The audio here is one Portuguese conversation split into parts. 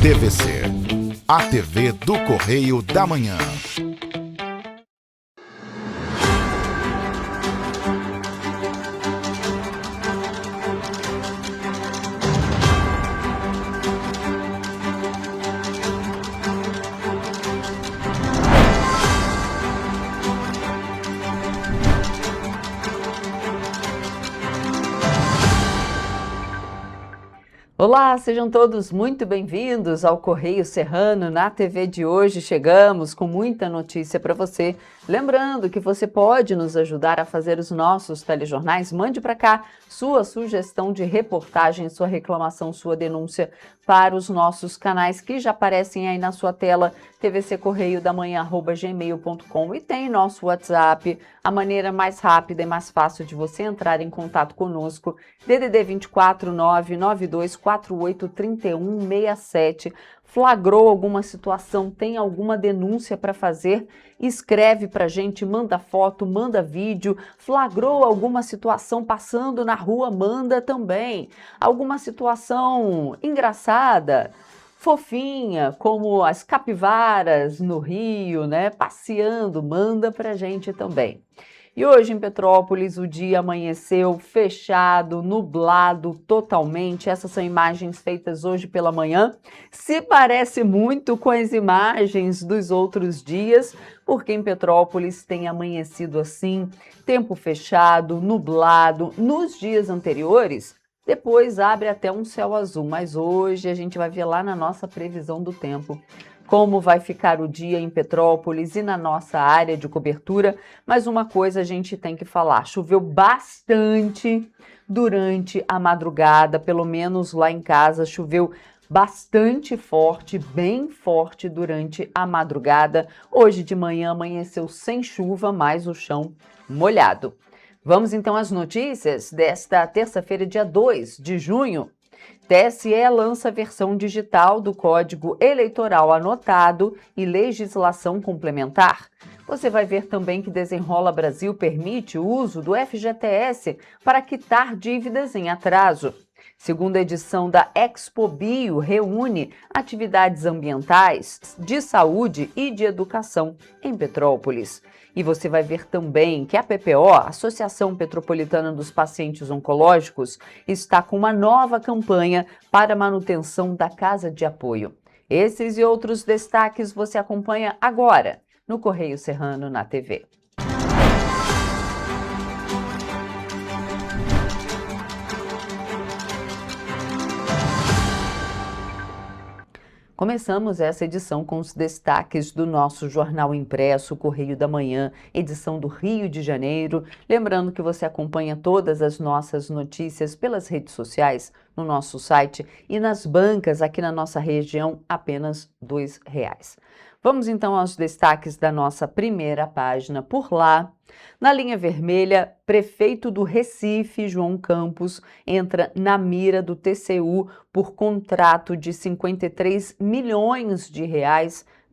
TVC, a TV do Correio da Manhã. Olá, sejam todos muito bem-vindos ao Correio Serrano. Na TV de hoje chegamos com muita notícia para você. Lembrando que você pode nos ajudar a fazer os nossos telejornais. Mande para cá sua sugestão de reportagem, sua reclamação, sua denúncia para os nossos canais que já aparecem aí na sua tela, tvccorreiodamanhã@gmail.com, e tem nosso WhatsApp, a maneira mais rápida e mais fácil de você entrar em contato conosco, DDD 24 992 48 31 67. Flagrou alguma situação, tem alguma denúncia para fazer? Escreve para a gente, manda foto, manda vídeo. Flagrou alguma situação passando na rua? Manda também. Alguma situação engraçada, fofinha, como as capivaras no Rio, né? Passeando, manda para a gente também. E hoje em Petrópolis o dia amanheceu fechado, nublado totalmente. Essas são imagens feitas hoje pela manhã. Se parece muito com as imagens dos outros dias, porque em Petrópolis tem amanhecido assim, tempo fechado, nublado. Nos dias anteriores, depois abre até um céu azul, mas hoje a gente vai ver lá na nossa previsão do tempo como vai ficar o dia em Petrópolis e na nossa área de cobertura. Mas uma coisa a gente tem que falar: choveu bastante durante a madrugada, pelo menos lá em casa choveu bastante forte, bem forte durante a madrugada. Hoje de manhã amanheceu sem chuva, mas o chão molhado. Vamos então às notícias desta terça-feira, dia 2 de junho. TSE lança a versão digital do Código Eleitoral anotado e legislação complementar. Você vai ver também que Desenrola Brasil permite o uso do FGTS para quitar dívidas em atraso. Segunda edição da Expo Bio reúne atividades ambientais, de saúde e de educação em Petrópolis. E você vai ver também que a PPO, Associação Petropolitana dos Pacientes Oncológicos, está com uma nova campanha para manutenção da casa de apoio. Esses e outros destaques você acompanha agora no Correio Serrano na TV. Começamos essa edição com os destaques do nosso jornal impresso, Correio da Manhã, edição do Rio de Janeiro. Lembrando que você acompanha todas as nossas notícias pelas redes sociais, no nosso site e nas bancas aqui na nossa região, apenas R$2. Vamos então aos destaques da nossa primeira página. Por lá, na linha vermelha, prefeito do Recife, João Campos, entra na mira do TCU por contrato de R$53 milhões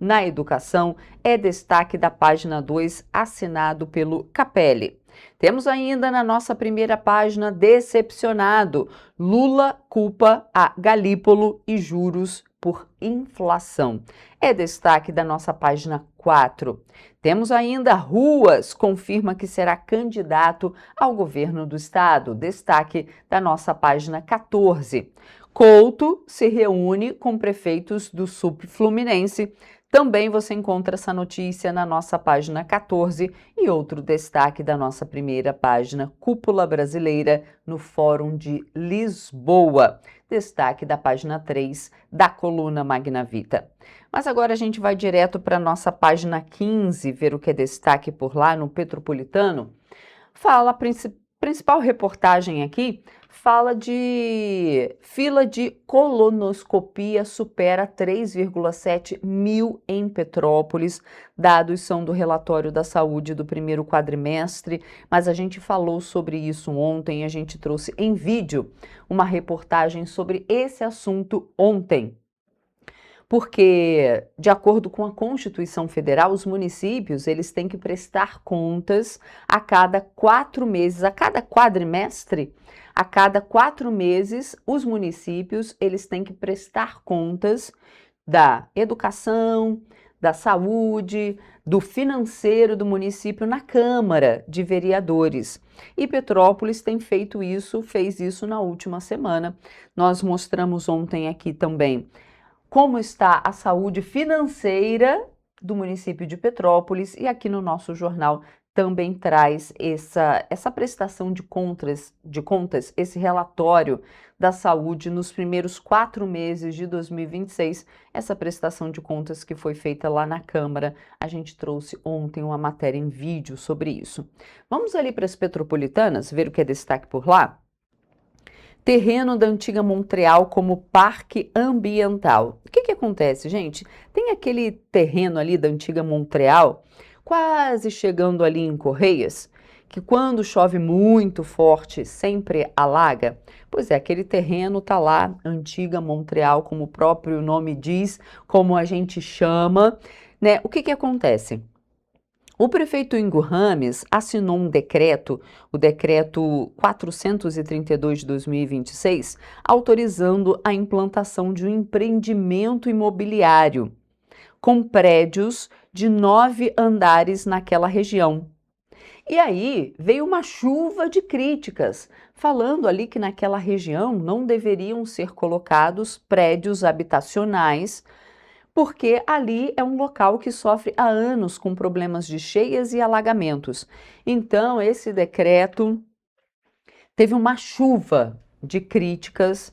na educação. É destaque da página 2, assinado pelo Capelli. Temos ainda na nossa primeira página, decepcionado. Lula culpa a Galípolo e juros por inflação. É destaque da nossa página 4. Temos ainda Ruas, confirma que será candidato ao governo do estado. Destaque da nossa página 14. Couto se reúne com prefeitos do Sul Fluminense. Também você encontra essa notícia na nossa página 14 e outro destaque da nossa primeira página, Cúpula Brasileira no Fórum de Lisboa. Destaque da página 3 da coluna Magna Vita. Mas agora a gente vai direto para a nossa página 15, ver o que é destaque por lá no Petropolitano. Fala, a principal reportagem aqui, fala de fila de colonoscopia supera 3,7 mil em Petrópolis. Dados são do relatório da saúde do primeiro quadrimestre, mas a gente falou sobre isso ontem, a gente trouxe em vídeo uma reportagem sobre esse assunto ontem. porque, de acordo com a Constituição Federal, os municípios eles têm que prestar contas a cada 4 meses, a cada quadrimestre, a cada 4 meses, os municípios eles têm que prestar contas da educação, da saúde, do financeiro do município na Câmara de Vereadores. E Petrópolis tem feito isso, fez isso na última semana. Nós mostramos ontem aqui também como está a saúde financeira do município de Petrópolis e aqui no nosso jornal também traz essa prestação de contas, esse relatório da saúde nos primeiros 4 meses de 2026, essa prestação de contas que foi feita lá na Câmara. A gente trouxe ontem uma matéria em vídeo sobre isso. Vamos ali para as petropolitanas, ver o que é destaque por lá? Terreno da antiga Montreal como parque ambiental. O que acontece, gente? Tem aquele terreno ali da antiga Montreal, quase chegando ali em Correias, que quando chove muito forte sempre alaga. Pois é, aquele terreno tá lá, antiga Montreal, como o próprio nome diz, como a gente chama, né? O que acontece? O prefeito Ingo Rames assinou um decreto, o decreto 432 de 2026, autorizando a implantação de um empreendimento imobiliário com prédios de 9 andares naquela região. E aí veio uma chuva de críticas, falando ali que naquela região não deveriam ser colocados prédios habitacionais, porque ali é um local que sofre há anos com problemas de cheias e alagamentos. Então, esse decreto teve uma chuva de críticas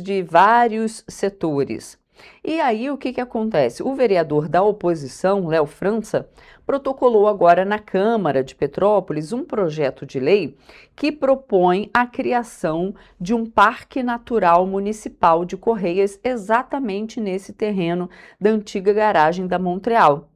de vários setores. E aí, o que acontece? O vereador da oposição, Léo França, protocolou agora na Câmara de Petrópolis um projeto de lei que propõe a criação de um parque natural municipal de Correias exatamente nesse terreno da antiga garagem da Montreal,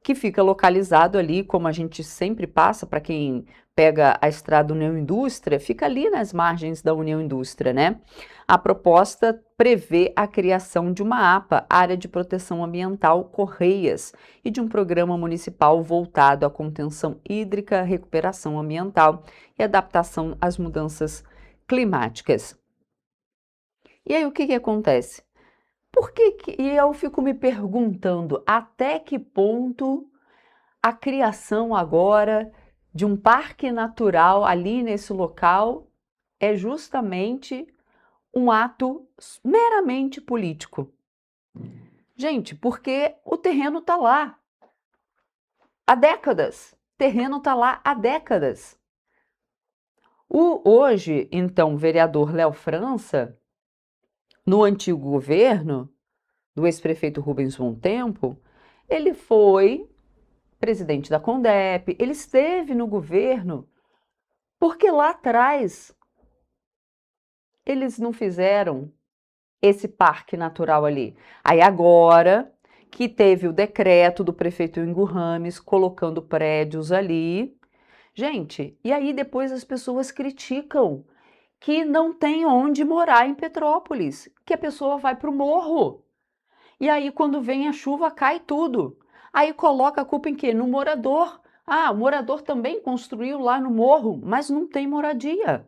que fica localizado ali, como a gente sempre passa, para quem pega a estrada União Indústria, fica ali nas margens da União Indústria, né? A proposta prevê a criação de uma APA, Área de Proteção Ambiental Correias, e de um programa municipal voltado à contenção hídrica, recuperação ambiental e adaptação às mudanças climáticas. E aí o que acontece? E eu fico me perguntando até que ponto a criação agora de um parque natural ali nesse local é justamente um ato meramente político. Gente, porque o terreno está lá há décadas. O terreno está lá há décadas. Hoje, então, o vereador Léo França, no antigo governo do ex-prefeito Rubens Montempo, ele foi presidente da Condep, ele esteve no governo porque lá atrás eles não fizeram esse parque natural ali. Aí agora que teve o decreto do prefeito Ingo Rames colocando prédios ali, gente, e aí depois as pessoas criticam que não tem onde morar em Petrópolis, que a pessoa vai para o morro. E aí quando vem a chuva cai tudo. Aí coloca a culpa em quê? No morador. Ah, o morador também construiu lá no morro, mas não tem moradia.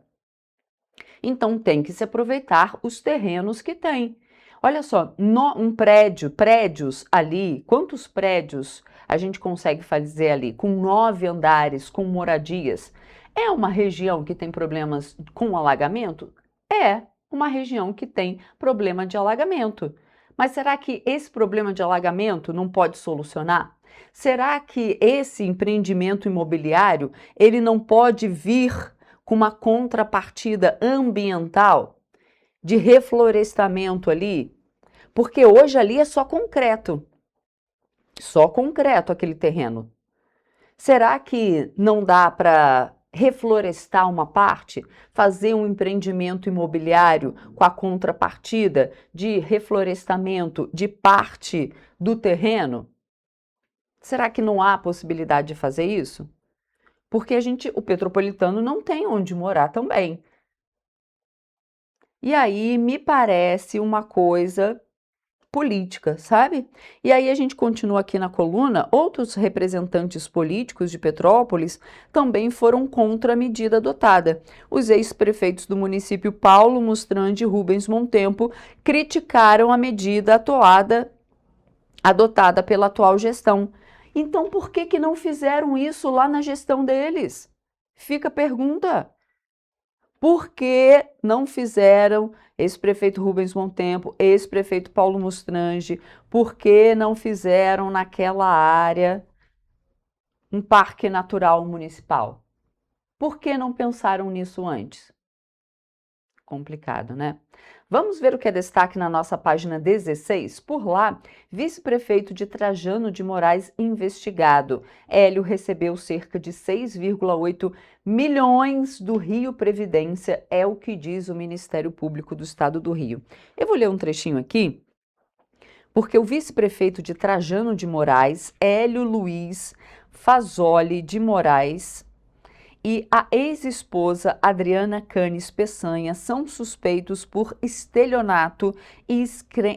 Então tem que se aproveitar os terrenos que tem. Olha só, prédios ali, quantos prédios a gente consegue fazer ali? Com 9 andares, com moradias. É uma região que tem problemas com alagamento? É uma região que tem problema de alagamento. Mas será que esse problema de alagamento não pode solucionar? Será que esse empreendimento imobiliário, ele não pode vir com uma contrapartida ambiental, de reflorestamento ali? Porque hoje ali é só concreto aquele terreno. Será que não dá para reflorestar uma parte, fazer um empreendimento imobiliário com a contrapartida de reflorestamento de parte do terreno? Será que não há possibilidade de fazer isso? Porque o petropolitano não tem onde morar também. E aí me parece uma coisa política, sabe? E aí a gente continua aqui na coluna, outros representantes políticos de Petrópolis também foram contra a medida adotada. Os ex-prefeitos do município Paulo Mustrande e Rubens Montempo criticaram a medida adotada pela atual gestão. Então, por que não fizeram isso lá na gestão deles? Fica a pergunta. Por que não fizeram ex-prefeito Rubens Montempo, ex-prefeito Paulo Mustrange, por que não fizeram naquela área um parque natural municipal? Por que não pensaram nisso antes? Complicado, né? Vamos ver o que é destaque na nossa página 16? Por lá, vice-prefeito de Trajano de Moraes investigado. Hélio recebeu cerca de 6,8 milhões do Rio Previdência, é o que diz o Ministério Público do Estado do Rio. Eu vou ler um trechinho aqui, porque o vice-prefeito de Trajano de Moraes, Hélio Luiz Fazoli de Moraes, e a ex-esposa Adriana Canes Peçanha são suspeitos por estelionato e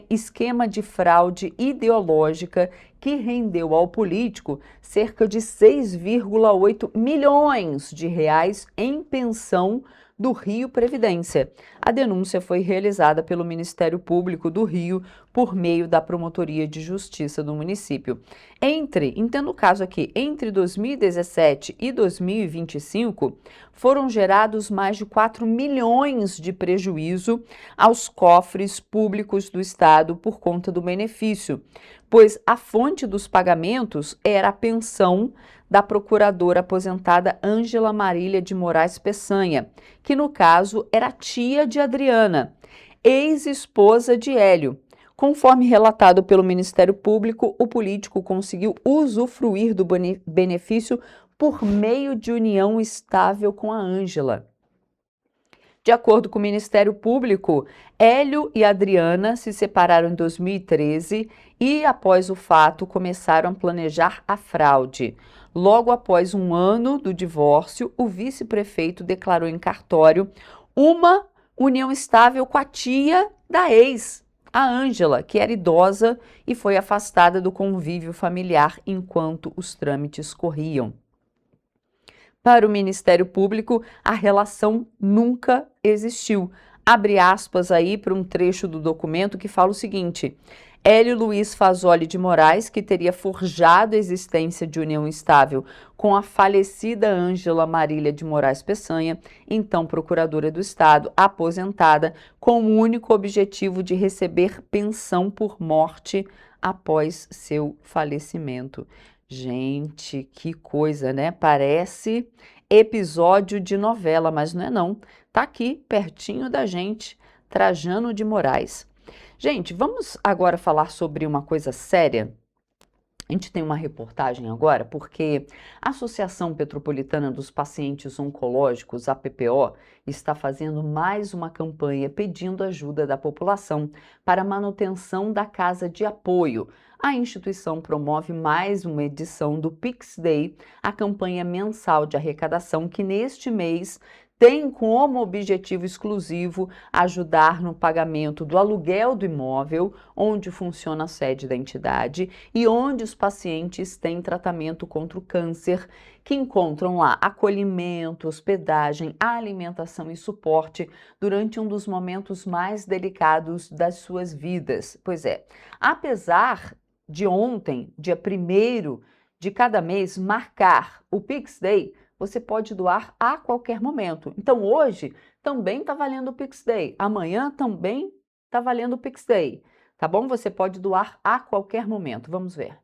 esquema de fraude ideológica que rendeu ao político cerca de 6,8 milhões de reais em pensão do Rio Previdência. A denúncia foi realizada pelo Ministério Público do Rio por meio da Promotoria de Justiça do município. Entendo o caso aqui, entre 2017 e 2025, foram gerados mais de 4 milhões de prejuízo aos cofres públicos do Estado por conta do benefício, pois a fonte dos pagamentos era a pensão da procuradora aposentada Ângela Marília de Moraes Peçanha, que no caso era tia de Adriana, ex-esposa de Hélio. Conforme relatado pelo Ministério Público, o político conseguiu usufruir do benefício por meio de união estável com a Ângela. De acordo com o Ministério Público, Hélio e Adriana se separaram em 2013 e, após o fato, começaram a planejar a fraude. Logo após um ano do divórcio, o vice-prefeito declarou em cartório uma união estável com a tia da ex, a Ângela, que era idosa e foi afastada do convívio familiar enquanto os trâmites corriam. Para o Ministério Público, a relação nunca existiu. Abre aspas aí para um trecho do documento que fala o seguinte: Hélio Luiz Fazoli de Moraes, que teria forjado a existência de união estável com a falecida Ângela Marília de Moraes Peçanha, então procuradora do Estado, aposentada, com o único objetivo de receber pensão por morte após seu falecimento. Gente, que coisa, né? Parece episódio de novela, mas não é não. Tá aqui, pertinho da gente, Trajano de Moraes. Gente, vamos agora falar sobre uma coisa séria. A gente tem uma reportagem agora porque a Associação Petropolitana dos Pacientes Oncológicos, a PPO, está fazendo mais uma campanha pedindo ajuda da população para a manutenção da casa de apoio. A instituição promove mais uma edição do Pix Day, a campanha mensal de arrecadação que neste mês tem como objetivo exclusivo ajudar no pagamento do aluguel do imóvel, onde funciona a sede da entidade e onde os pacientes têm tratamento contra o câncer, que encontram lá acolhimento, hospedagem, alimentação e suporte durante um dos momentos mais delicados das suas vidas. Pois é, apesar de ontem, dia 1º de cada mês, marcar o Pix Day, você pode doar a qualquer momento. Então, hoje também está valendo o Pix Day. Amanhã também está valendo o Pix Day. Tá bom? Você pode doar a qualquer momento. Vamos ver.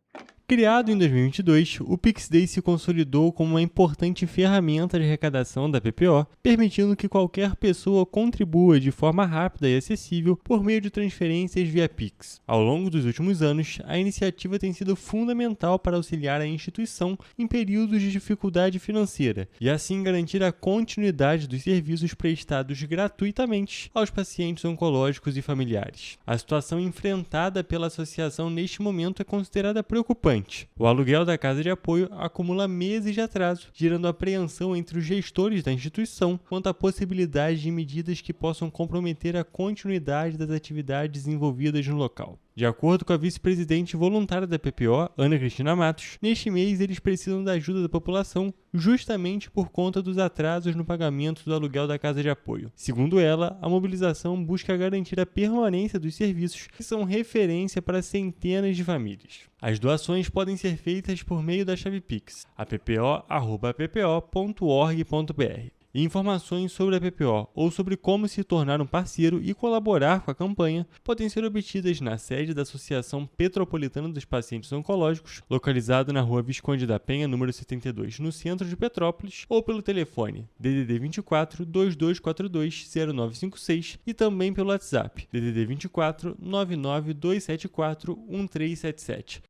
Criado em 2022, o Pix Day se consolidou como uma importante ferramenta de arrecadação da PPO, permitindo que qualquer pessoa contribua de forma rápida e acessível por meio de transferências via Pix. Ao longo dos últimos anos, a iniciativa tem sido fundamental para auxiliar a instituição em períodos de dificuldade financeira e assim garantir a continuidade dos serviços prestados gratuitamente aos pacientes oncológicos e familiares. A situação enfrentada pela associação neste momento é considerada preocupante. O aluguel da casa de apoio acumula meses de atraso, gerando apreensão entre os gestores da instituição quanto à possibilidade de medidas que possam comprometer a continuidade das atividades envolvidas no local. De acordo com a vice-presidente voluntária da PPO, Ana Cristina Matos, neste mês eles precisam da ajuda da população justamente por conta dos atrasos no pagamento do aluguel da casa de apoio. Segundo ela, a mobilização busca garantir a permanência dos serviços que são referência para centenas de famílias. As doações podem ser feitas por meio da chave Pix, appo@ppo.org.br. Informações sobre a PPO ou sobre como se tornar um parceiro e colaborar com a campanha podem ser obtidas na sede da Associação Petropolitana dos Pacientes Oncológicos, localizado na Rua Visconde da Penha, número 72, no centro de Petrópolis, ou pelo telefone DDD 24 2242 0956 e também pelo WhatsApp DDD 24 99 274 1377.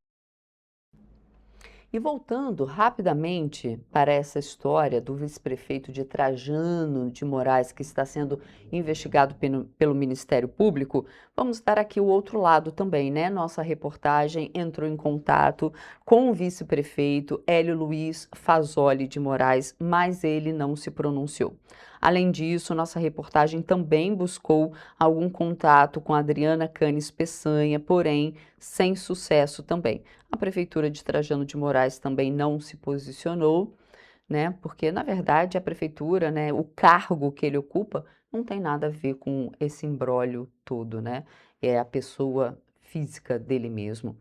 E voltando rapidamente para essa história do vice-prefeito de Trajano de Moraes, que está sendo investigado pelo Ministério Público, vamos dar aqui o outro lado também, né? Nossa reportagem entrou em contato com o vice-prefeito Hélio Luiz Fazoli de Moraes, mas ele não se pronunciou. Além disso, nossa reportagem também buscou algum contato com a Adriana Canes Peçanha, porém sem sucesso também. A Prefeitura de Trajano de Moraes também não se posicionou, né? Porque, na verdade, a Prefeitura, né, o cargo que ele ocupa, não tem nada a ver com esse imbróglio todo, né? É a pessoa física dele mesmo.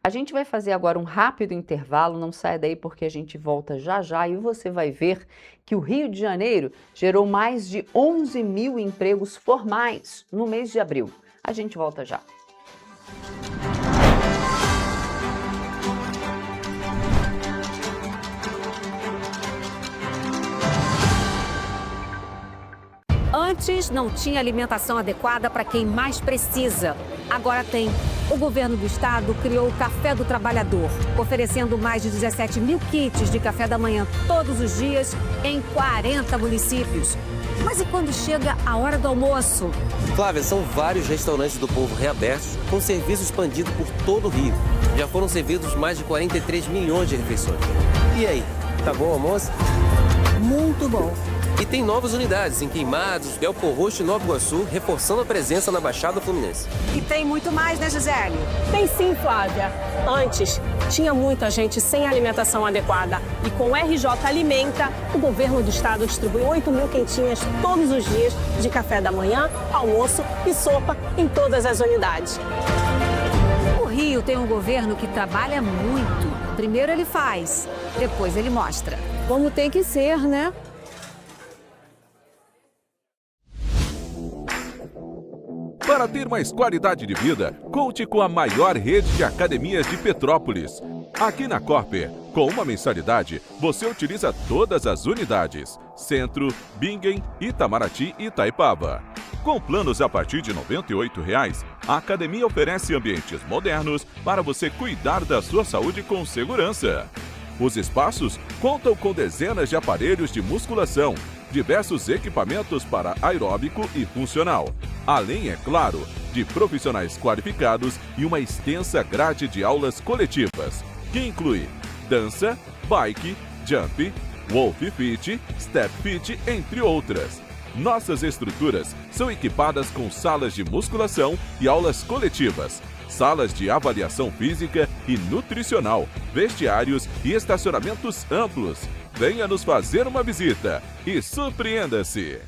A gente vai fazer agora um rápido intervalo, não sai daí porque a gente volta já já e você vai ver que o Rio de Janeiro gerou mais de 11 mil empregos formais no mês de abril. A gente volta já. Antes não tinha alimentação adequada para quem mais precisa. Agora tem. O governo do estado criou o Café do Trabalhador, oferecendo mais de 17 mil kits de café da manhã todos os dias em 40 municípios. Mas e quando chega a hora do almoço? Flávia, são vários restaurantes do povo reabertos com serviço expandido por todo o Rio. Já foram servidos mais de 43 milhões de refeições. E aí, tá bom o almoço? Muito bom. E tem novas unidades em Queimados, Belfor Roxo e Nova Iguaçu, reforçando a presença na Baixada Fluminense. E tem muito mais, né, Gisele? Tem sim, Flávia. Antes, tinha muita gente sem alimentação adequada. E com o RJ Alimenta, o governo do estado distribui 8 mil quentinhas todos os dias de café da manhã, almoço e sopa em todas as unidades. O Rio tem um governo que trabalha muito. Primeiro ele faz, depois ele mostra. Como tem que ser, né? Para ter mais qualidade de vida, conte com a maior rede de academias de Petrópolis. Aqui na Corper, com uma mensalidade, você utiliza todas as unidades: Centro, Bingen, Itamaraty e Itaipava. Com planos a partir de R$ 98,00, a academia oferece ambientes modernos para você cuidar da sua saúde com segurança. Os espaços contam com dezenas de aparelhos de musculação, diversos equipamentos para aeróbico e funcional, além, é claro, de profissionais qualificados e uma extensa grade de aulas coletivas, que inclui dança, bike, jump, wolf fit, step fit, entre outras. Nossas estruturas são equipadas com salas de musculação e aulas coletivas, salas de avaliação física e nutricional, vestiários e estacionamentos amplos. Venha nos fazer uma visita e surpreenda-se!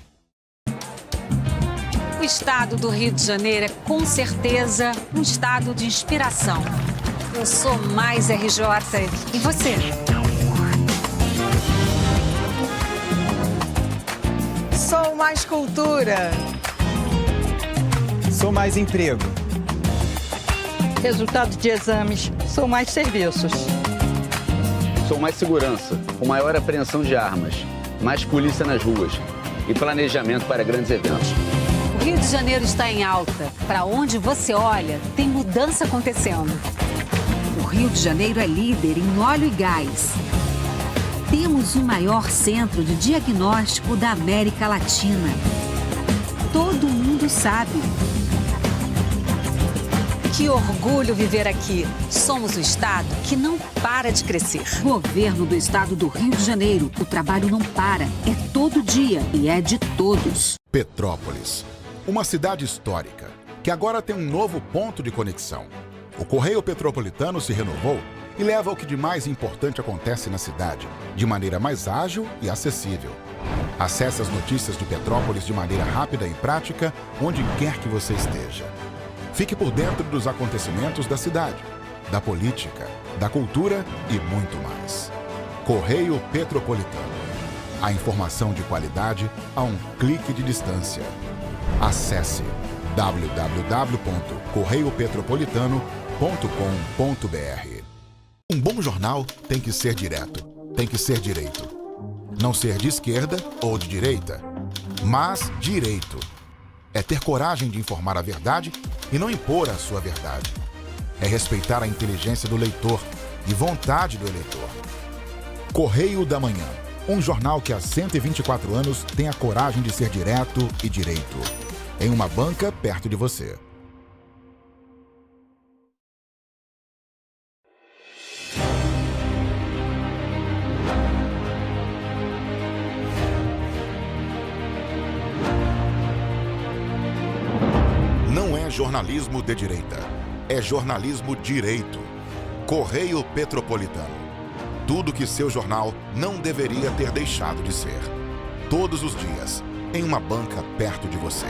O estado do Rio de Janeiro é com certeza um estado de inspiração. Eu sou mais RJ. E você? Sou mais cultura. Sou mais emprego. Resultado de exames. Sou mais serviços. Sou mais segurança, com maior apreensão de armas, mais polícia nas ruas e planejamento para grandes eventos. O Rio de Janeiro está em alta. Para onde você olha, tem mudança acontecendo. O Rio de Janeiro é líder em óleo e gás. Temos o maior centro de diagnóstico da América Latina. Todo mundo sabe. Que orgulho viver aqui. Somos o estado que não para de crescer. Governo do estado do Rio de Janeiro. O trabalho não para. É todo dia e é de todos. Petrópolis, uma cidade histórica que agora tem um novo ponto de conexão. O Correio Petropolitano se renovou e leva o que de mais importante acontece na cidade, de maneira mais ágil e acessível. Acesse as notícias de Petrópolis de maneira rápida e prática, onde quer que você esteja. Fique por dentro dos acontecimentos da cidade, da política, da cultura e muito mais. Correio Petropolitano. A informação de qualidade a um clique de distância. Acesse www.correiopetropolitano.com.br. Um bom jornal tem que ser direto, tem que ser direito. Não ser de esquerda ou de direita, mas direito. É ter coragem de informar a verdade e não impor a sua verdade. É respeitar a inteligência do leitor e vontade do eleitor. Correio da Manhã, um jornal que há 124 anos tem a coragem de ser direto e direito. Em uma banca perto de você. Não é jornalismo de direita, é jornalismo direito. Correio Petropolitano. Tudo que seu jornal não deveria ter deixado de ser. Todos os dias, em uma banca perto de você.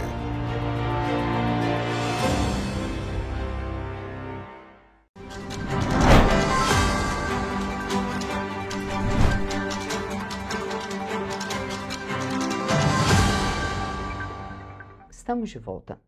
Estamos de volta.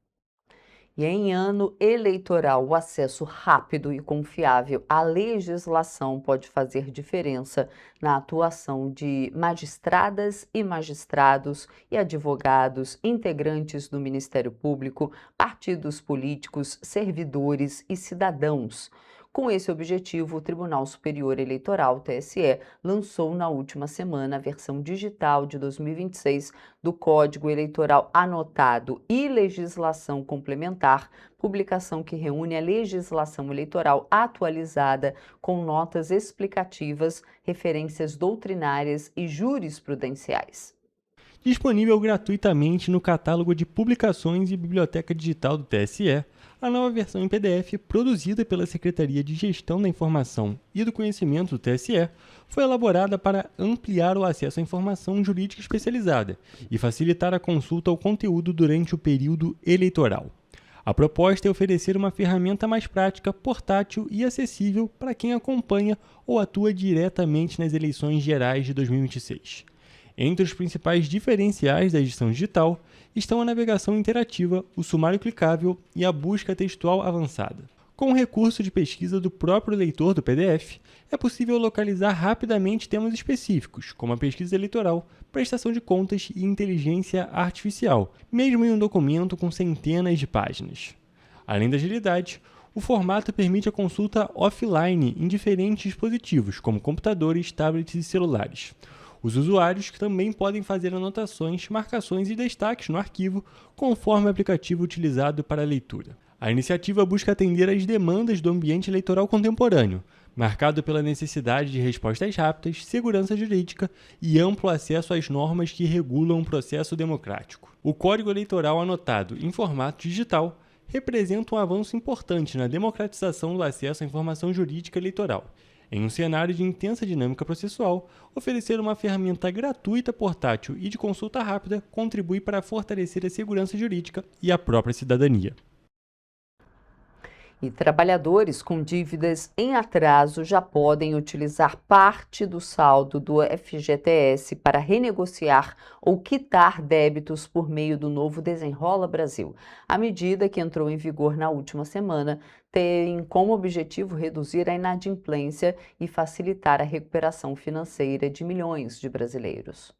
E em ano eleitoral, o acesso rápido e confiável à legislação pode fazer diferença na atuação de magistradas e magistrados e advogados, integrantes do Ministério Público, partidos políticos, servidores e cidadãos. Com esse objetivo, o Tribunal Superior Eleitoral, TSE, lançou na última semana a versão digital de 2026 do Código Eleitoral Anotado e Legislação Complementar, publicação que reúne a legislação eleitoral atualizada com notas explicativas, referências doutrinárias e jurisprudenciais. Disponível gratuitamente no catálogo de publicações e biblioteca digital do TSE, a nova versão em PDF, produzida pela Secretaria de Gestão da Informação e do Conhecimento do TSE, foi elaborada para ampliar o acesso à informação jurídica especializada e facilitar a consulta ao conteúdo durante o período eleitoral. A proposta é oferecer uma ferramenta mais prática, portátil e acessível para quem acompanha ou atua diretamente nas eleições gerais de 2026. Entre os principais diferenciais da edição digital estão a navegação interativa, o sumário clicável e a busca textual avançada. Com o recurso de pesquisa do próprio leitor do PDF, é possível localizar rapidamente temas específicos, como a pesquisa eleitoral, prestação de contas e inteligência artificial, mesmo em um documento com centenas de páginas. Além da agilidade, o formato permite a consulta offline em diferentes dispositivos, como computadores, tablets e celulares. Os usuários também podem fazer anotações, marcações e destaques no arquivo, conforme o aplicativo utilizado para a leitura. A iniciativa busca atender às demandas do ambiente eleitoral contemporâneo, marcado pela necessidade de respostas rápidas, segurança jurídica e amplo acesso às normas que regulam o processo democrático. O Código Eleitoral Anotado em formato digital representa um avanço importante na democratização do acesso à informação jurídica eleitoral. Em um cenário de intensa dinâmica processual, oferecer uma ferramenta gratuita, portátil e de consulta rápida contribui para fortalecer a segurança jurídica e a própria cidadania. E trabalhadores com dívidas em atraso já podem utilizar parte do saldo do FGTS para renegociar ou quitar débitos por meio do novo Desenrola Brasil. A medida, que entrou em vigor na última semana, tem como objetivo reduzir a inadimplência e facilitar a recuperação financeira de milhões de brasileiros.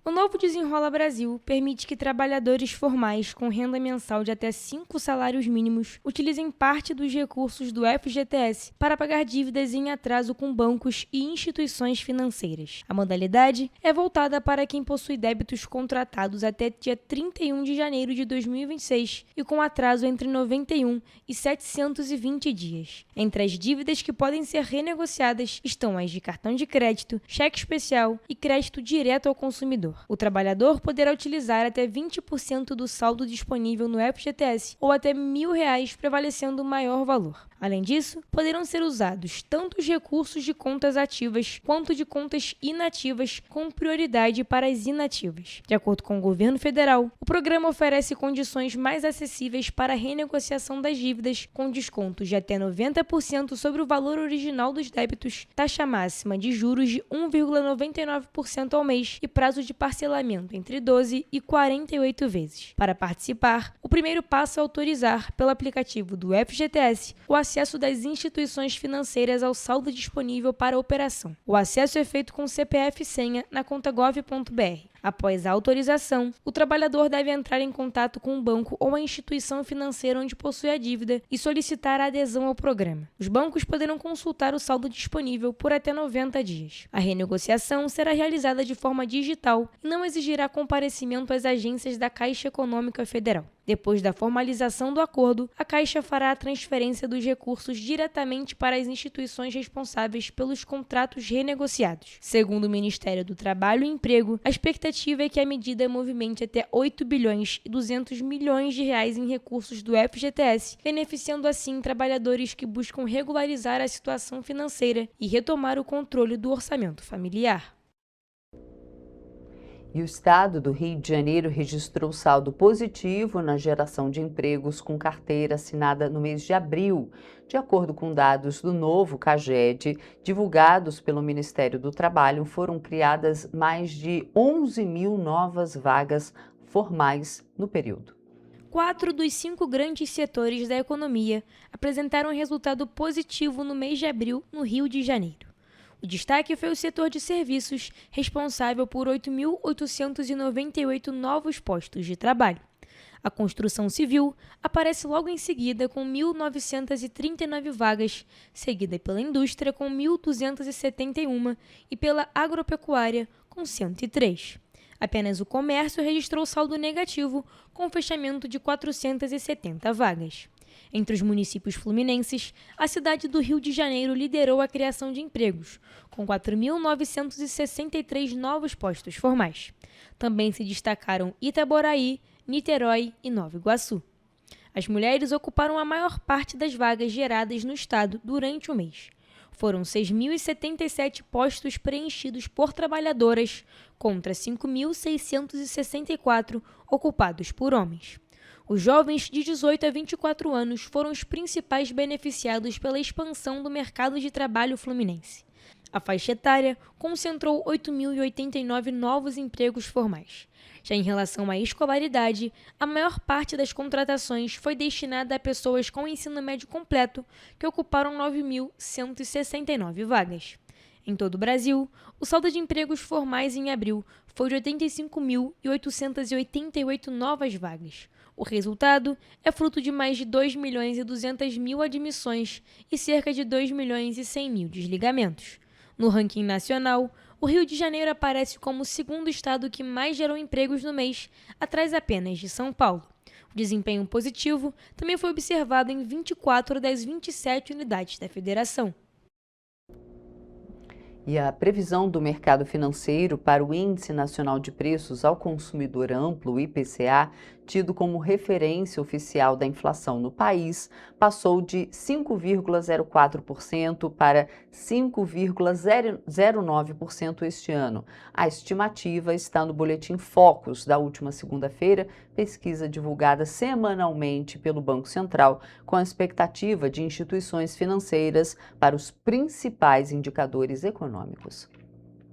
O novo Desenrola Brasil permite que trabalhadores formais com renda mensal de até 5 salários mínimos utilizem parte dos recursos do FGTS para pagar dívidas em atraso com bancos e instituições financeiras. A modalidade é voltada para quem possui débitos contratados até dia 31 de janeiro de 2026 e com atraso entre 91 e 720 dias. Entre as dívidas que podem ser renegociadas estão as de cartão de crédito, cheque especial e crédito direto ao consumidor. O trabalhador poderá utilizar até 20% do saldo disponível no FGTS ou até R$ 1.000, prevalecendo o maior valor. Além disso, poderão ser usados tanto os recursos de contas ativas quanto de contas inativas, com prioridade para as inativas. De acordo com o governo federal, o programa oferece condições mais acessíveis para a renegociação das dívidas, com descontos de até 90% sobre o valor original dos débitos, taxa máxima de juros de 1,99% ao mês e prazo de parcelamento entre 12 e 48 vezes. Para participar, o primeiro passo é autorizar, pelo aplicativo do FGTS, o acesso das instituições financeiras ao saldo disponível para a operação. O acesso é feito com CPF e senha na conta gov.br. Após a autorização, o trabalhador deve entrar em contato com o banco ou a instituição financeira onde possui a dívida e solicitar a adesão ao programa. Os bancos poderão consultar o saldo disponível por até 90 dias. A renegociação será realizada de forma digital e não exigirá comparecimento às agências da Caixa Econômica Federal. Depois da formalização do acordo, a Caixa fará a transferência dos recursos diretamente para as instituições responsáveis pelos contratos renegociados. Segundo o Ministério do Trabalho e Emprego, a expectativa é que a medida movimente até 8 bilhões e 200 milhões de reais em recursos do FGTS, beneficiando assim trabalhadores que buscam regularizar a situação financeira e retomar o controle do orçamento familiar. E o estado do Rio de Janeiro registrou saldo positivo na geração de empregos com carteira assinada no mês de abril. De acordo com dados do novo CAGED, divulgados pelo Ministério do Trabalho, foram criadas mais de 11 mil novas vagas formais no período. 4 dos 5 grandes setores da economia apresentaram resultado positivo no mês de abril no Rio de Janeiro. O destaque foi o setor de serviços, responsável por 8.898 novos postos de trabalho. A construção civil aparece logo em seguida com 1.939 vagas, seguida pela indústria com 1.271 e pela agropecuária com 103. Apenas o comércio registrou saldo negativo, com fechamento de 470 vagas. Entre os municípios fluminenses, a cidade do Rio de Janeiro liderou a criação de empregos, com 4.963 novos postos formais. Também se destacaram Itaboraí, Niterói e Nova Iguaçu. As mulheres ocuparam a maior parte das vagas geradas no estado durante o mês. Foram 6.077 postos preenchidos por trabalhadoras, contra 5.664 ocupados por homens. Os jovens de 18 a 24 anos foram os principais beneficiados pela expansão do mercado de trabalho fluminense. A faixa etária concentrou 8.089 novos empregos formais. Já em relação à escolaridade, a maior parte das contratações foi destinada a pessoas com ensino médio completo, que ocuparam 9.169 vagas. Em todo o Brasil, o saldo de empregos formais em abril foi de 85.888 novas vagas. O resultado é fruto de mais de 2.200.000 admissões e cerca de 2.100.000 desligamentos. No ranking nacional, o Rio de Janeiro aparece como o segundo estado que mais gerou empregos no mês, atrás apenas de São Paulo. O desempenho positivo também foi observado em 24 das 27 unidades da federação. E a previsão do mercado financeiro para o Índice Nacional de Preços ao Consumidor Amplo, o IPCA, tido como referência oficial da inflação no país, passou de 5,04% para 5,09% este ano. A estimativa está no Boletim Focus da última segunda-feira, pesquisa divulgada semanalmente pelo Banco Central, com a expectativa de instituições financeiras para os principais indicadores econômicos.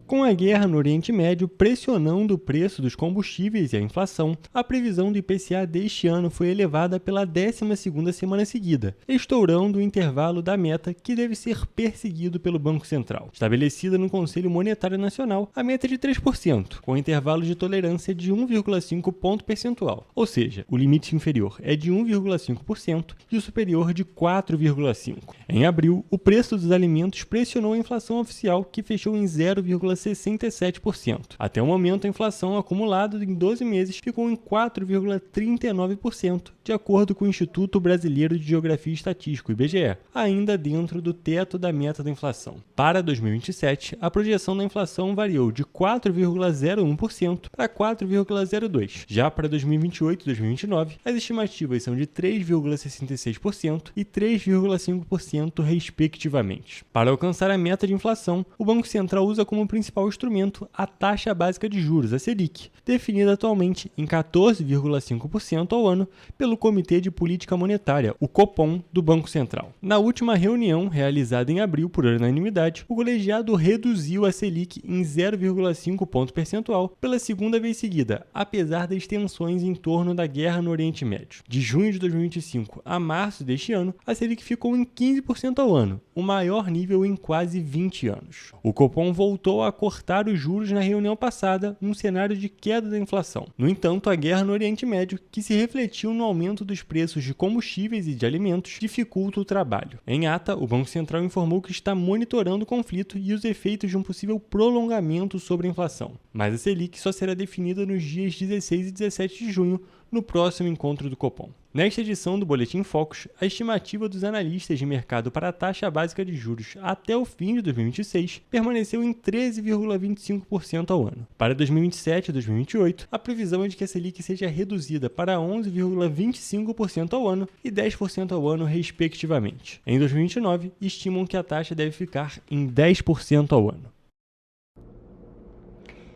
Com a guerra no Oriente Médio pressionando o preço dos combustíveis e a inflação, a previsão do IPCA deste ano foi elevada pela 12ª semana seguida, estourando o intervalo da meta que deve ser perseguido pelo Banco Central. Estabelecida no Conselho Monetário Nacional, a meta é de 3%, com intervalo de tolerância de 1,5 ponto percentual, ou seja, o limite inferior é de 1,5% e o superior de 4,5%. Em abril, o preço dos alimentos pressionou a inflação oficial, que fechou em 0,5%. 4,67%. Até o momento, a inflação acumulada em 12 meses ficou em 4,39%, de acordo com o Instituto Brasileiro de Geografia e Estatística, IBGE, ainda dentro do teto da meta da inflação. Para 2027, a projeção da inflação variou de 4,01% para 4,02%. Já para 2028 e 2029, as estimativas são de 3,66% e 3,5%, respectivamente. Para alcançar a meta de inflação, o Banco Central usa como principal instrumento a taxa básica de juros, a Selic, definida atualmente em 14,5% ao ano pelo Comitê de Política Monetária, o Copom, do Banco Central. Na última reunião, realizada em abril por unanimidade, o colegiado reduziu a Selic em 0,5 ponto percentual pela segunda vez seguida, apesar das tensões em torno da guerra no Oriente Médio. De junho de 2025 a março deste ano, a Selic ficou em 15% ao ano, o maior nível em quase 20 anos. O Copom voltou a cortar os juros na reunião passada, num cenário de queda da inflação. No entanto, a guerra no Oriente Médio, que se refletiu no aumento dos preços de combustíveis e de alimentos, dificulta o trabalho. Em ata, o Banco Central informou que está monitorando o conflito e os efeitos de um possível prolongamento sobre a inflação. Mas a Selic só será definida nos dias 16 e 17 de junho, no próximo encontro do Copom. Nesta edição do Boletim Focus, a estimativa dos analistas de mercado para a taxa básica de juros até o fim de 2026 permaneceu em 13,25% ao ano. Para 2027 e 2028, a previsão é de que a Selic seja reduzida para 11,25% ao ano e 10% ao ano, respectivamente. Em 2029, estimam que a taxa deve ficar em 10% ao ano.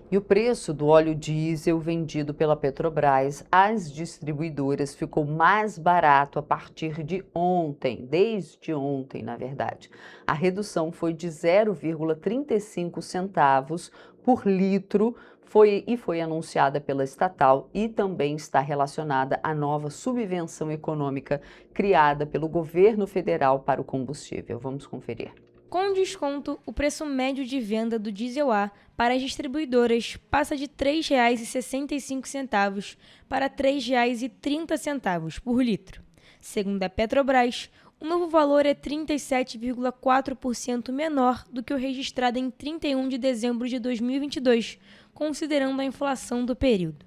E o preço do óleo diesel vendido pela Petrobras às distribuidoras ficou mais barato a partir de ontem, desde ontem, na verdade. A redução foi de 0,35 centavos por litro, foi anunciada pela estatal e também está relacionada à nova subvenção econômica criada pelo governo federal para o combustível. Vamos conferir. Com desconto, o preço médio de venda do diesel A para as distribuidoras passa de R$ 3,65 para R$ 3,30 por litro. Segundo a Petrobras, o novo valor é 37,4% menor do que o registrado em 31 de dezembro de 2022, considerando a inflação do período.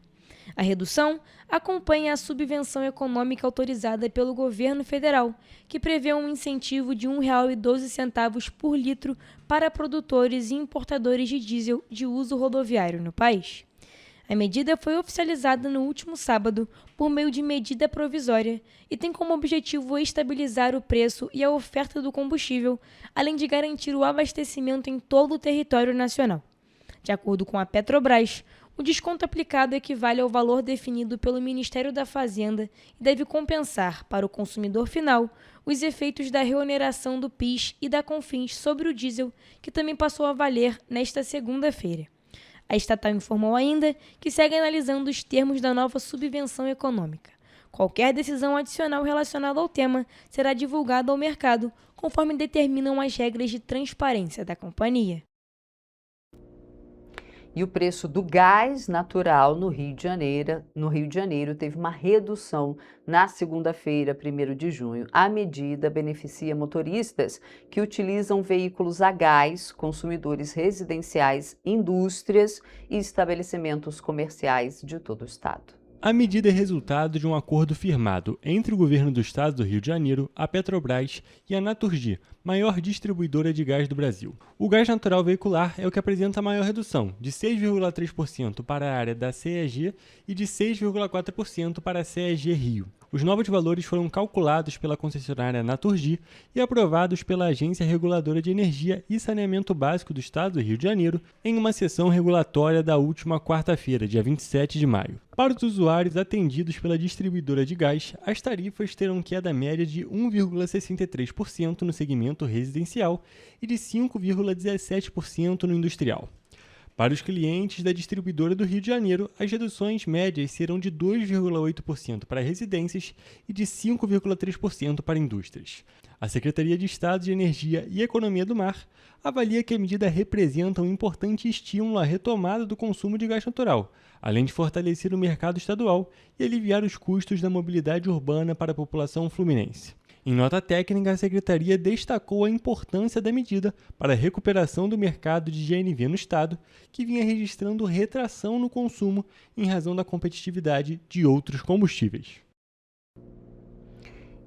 A redução acompanha a subvenção econômica autorizada pelo governo federal, que prevê um incentivo de R$ 1,12 por litro para produtores e importadores de diesel de uso rodoviário no país. A medida foi oficializada no último sábado por meio de medida provisória e tem como objetivo estabilizar o preço e a oferta do combustível, além de garantir o abastecimento em todo o território nacional. De acordo com a Petrobras, o desconto aplicado equivale ao valor definido pelo Ministério da Fazenda e deve compensar, para o consumidor final, os efeitos da reoneração do PIS e da CONFINS sobre o diesel, que também passou a valer nesta segunda-feira. A estatal informou ainda que segue analisando os termos da nova subvenção econômica. Qualquer decisão adicional relacionada ao tema será divulgada ao mercado, conforme determinam as regras de transparência da companhia. E o preço do gás natural no Rio de Janeiro teve uma redução na segunda-feira, 1º de junho. A medida beneficia motoristas que utilizam veículos a gás, consumidores residenciais, indústrias e estabelecimentos comerciais de todo o estado. A medida é resultado de um acordo firmado entre o governo do estado do Rio de Janeiro, a Petrobras e a Naturgy, maior distribuidora de gás do Brasil. O gás natural veicular é o que apresenta a maior redução, de 6,3% para a área da CEG e de 6,4% para a CEG Rio. Os novos valores foram calculados pela concessionária Naturgy e aprovados pela Agência Reguladora de Energia e Saneamento Básico do Estado do Rio de Janeiro em uma sessão regulatória da última quarta-feira, dia 27 de maio. Para os usuários atendidos pela distribuidora de gás, as tarifas terão queda média de 1,63% no segmento residencial e de 5,17% no industrial. Para os clientes da distribuidora do Rio de Janeiro, as reduções médias serão de 2,8% para residências e de 5,3% para indústrias. A Secretaria de Estado de Energia e Economia do Mar avalia que a medida representa um importante estímulo à retomada do consumo de gás natural, além de fortalecer o mercado estadual e aliviar os custos da mobilidade urbana para a população fluminense. Em nota técnica, a Secretaria destacou a importância da medida para a recuperação do mercado de GNV no Estado, que vinha registrando retração no consumo em razão da competitividade de outros combustíveis.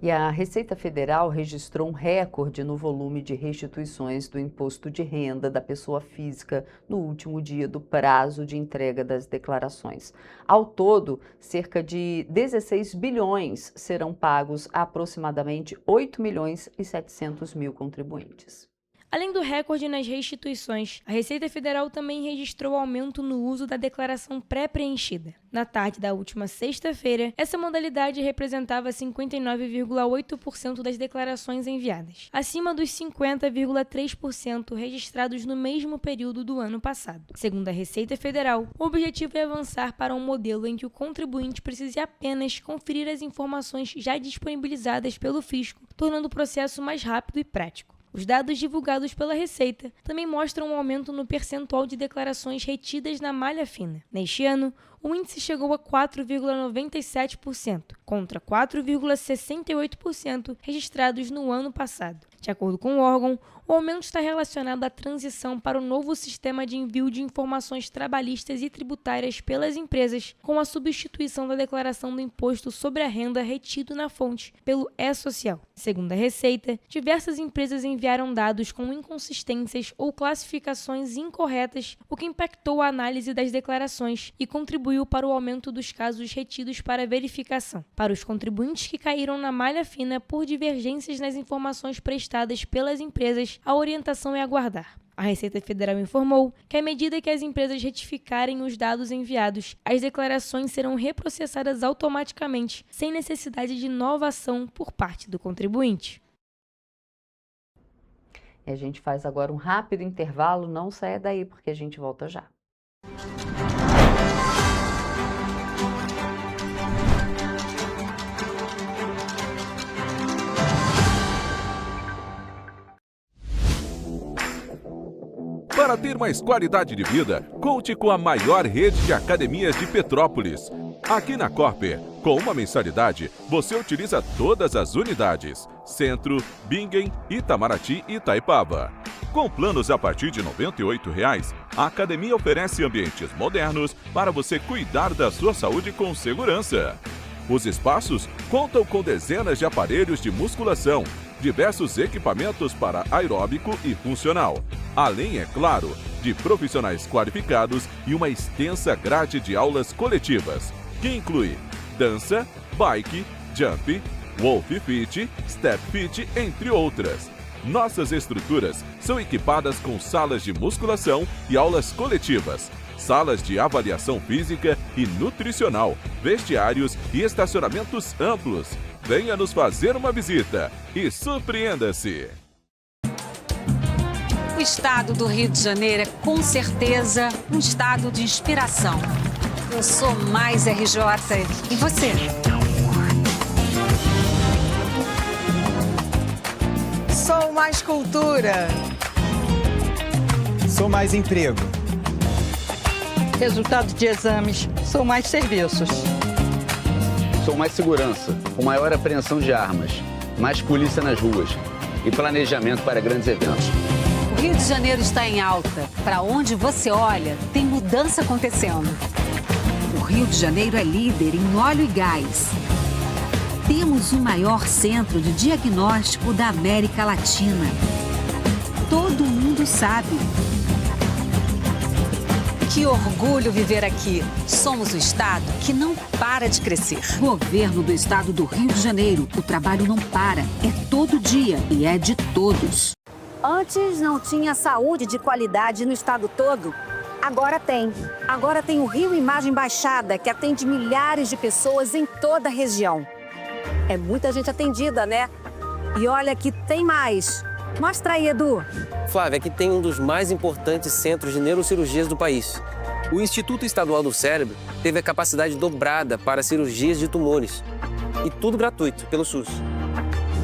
E a Receita Federal registrou um recorde no volume de restituições do imposto de renda da pessoa física no último dia do prazo de entrega das declarações. Ao todo, cerca de 16 bilhões serão pagos a aproximadamente 8 milhões e 700 mil contribuintes. Além do recorde nas restituições, a Receita Federal também registrou aumento no uso da declaração pré-preenchida. Na tarde da última sexta-feira, essa modalidade representava 59,8% das declarações enviadas, acima dos 50,3% registrados no mesmo período do ano passado. Segundo a Receita Federal, o objetivo é avançar para um modelo em que o contribuinte precise apenas conferir as informações já disponibilizadas pelo fisco, tornando o processo mais rápido e prático. Os dados divulgados pela Receita também mostram um aumento no percentual de declarações retidas na malha fina. Neste ano, o índice chegou a 4,97%, contra 4,68% registrados no ano passado. De acordo com o órgão, o aumento está relacionado à transição para o novo sistema de envio de informações trabalhistas e tributárias pelas empresas, com a substituição da declaração do imposto sobre a renda retido na fonte pelo E-Social. Segundo a Receita, diversas empresas enviaram dados com inconsistências ou classificações incorretas, o que impactou a análise das declarações e contribuiu para o aumento dos casos retidos para verificação. Para os contribuintes que caíram na malha fina por divergências nas informações prestadas pelas empresas, a orientação é aguardar. A Receita Federal informou que, à medida que as empresas retificarem os dados enviados, as declarações serão reprocessadas automaticamente, sem necessidade de nova ação por parte do contribuinte. E a gente faz agora um rápido intervalo, não saia daí porque a gente volta já. Para ter mais qualidade de vida, conte com a maior rede de academias de Petrópolis. Aqui na Corper, com uma mensalidade, você utiliza todas as unidades: Centro, Bingen, Itamaraty e Itaipava. Com planos a partir de R$ 98,00, a academia oferece ambientes modernos para você cuidar da sua saúde com segurança. Os espaços contam com dezenas de aparelhos de musculação, diversos equipamentos para aeróbico e funcional, além, é claro, de profissionais qualificados e uma extensa grade de aulas coletivas, que inclui dança, bike, jump, wolf fit, step fit, entre outras. Nossas estruturas são equipadas com salas de musculação e aulas coletivas, salas de avaliação física e nutricional, vestiários e estacionamentos amplos. Venha nos fazer uma visita e surpreenda-se! O estado do Rio de Janeiro é, com certeza, um estado de inspiração. Eu sou mais RJ. E você? Sou mais cultura. Sou mais emprego. Resultado de exames. Sou mais serviços. Sou mais segurança, com maior apreensão de armas, mais polícia nas ruas e planejamento para grandes eventos. O Rio de Janeiro está em alta. Para onde você olha, tem mudança acontecendo. O Rio de Janeiro é líder em óleo e gás. Temos o maior centro de diagnóstico da América Latina. Todo mundo sabe. Que orgulho viver aqui. Somos o estado que não para de crescer. Governo do estado do Rio de Janeiro. O trabalho não para. É todo dia e é de todos. Antes não tinha saúde de qualidade no estado todo. Agora tem. Agora tem o Rio Imagem Baixada, que atende milhares de pessoas em toda a região. É muita gente atendida, né? E olha que tem mais. Mostra aí, Edu. Flávia, aqui tem um dos mais importantes centros de neurocirurgias do país. O Instituto Estadual do Cérebro teve a capacidade dobrada para cirurgias de tumores. E tudo gratuito, pelo SUS.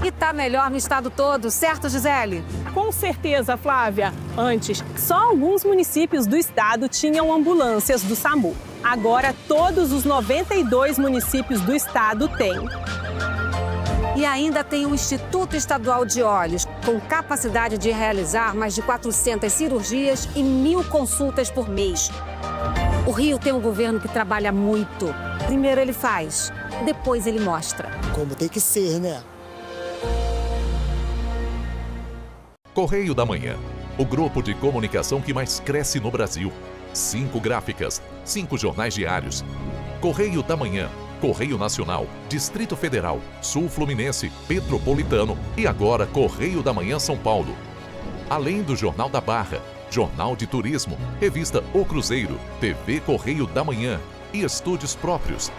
E tá melhor no estado todo, certo, Gisele? Com certeza, Flávia. Antes, só alguns municípios do estado tinham ambulâncias do SAMU. Agora, todos os 92 municípios do estado têm. E ainda tem o Instituto Estadual de Olhos, com capacidade de realizar mais de 400 cirurgias e 1.000 consultas por mês. O Rio tem um governo que trabalha muito. Primeiro ele faz, depois ele mostra. Como tem que ser, né? Correio da Manhã, o grupo de comunicação que mais cresce no Brasil. 5 gráficas, 5 jornais diários. Correio da Manhã, Correio Nacional, Distrito Federal, Sul Fluminense, Petropolitano e agora Correio da Manhã São Paulo. Além do Jornal da Barra, Jornal de Turismo, Revista O Cruzeiro, TV Correio da Manhã e estúdios próprios.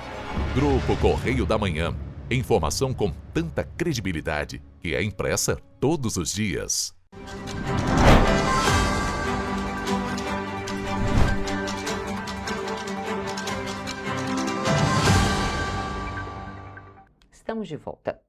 Grupo Correio da Manhã, informação com tanta credibilidade que é impressa todos os dias. Estamos de volta.